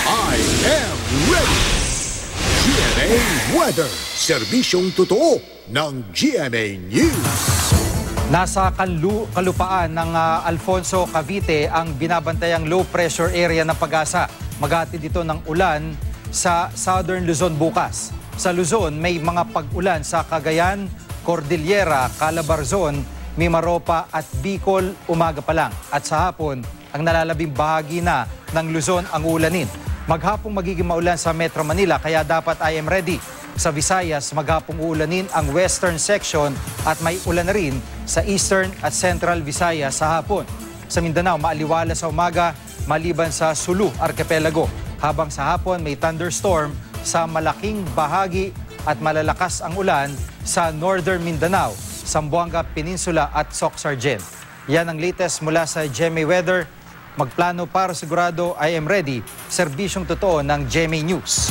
I am ready! GMA Weather, serbisyong totoo ng GMA News. Nasa kalupaan ng Alfonso, Cavite ang binabantayang low pressure area ng Pag-asa. Maghatid ito ng ulan sa Southern Luzon bukas. Sa Luzon, may mga pag-ulan sa Cagayan, Cordillera, Calabarzon, Mimaropa at Bicol umaga pa lang. At sa hapon, ang nalalabing bahagi na ng Luzon ang ulanin. Maghapong magiging maulan sa Metro Manila kaya dapat I am ready. Sa Visayas, maghapong uulanin ang western section at may ulan na rin sa eastern at central Visayas sa hapon. Sa Mindanao, maaliwala sa umaga maliban sa Sulu, Archipelago. Habang sa hapon, may thunderstorm sa malaking bahagi at malalakas ang ulan sa northern Mindanao, Zamboanga Peninsula at Soc-Sargen. Yan ang latest mula sa GMA Weather. Magplano para sigurado I am ready. Serbisyong totoo ng GMA News.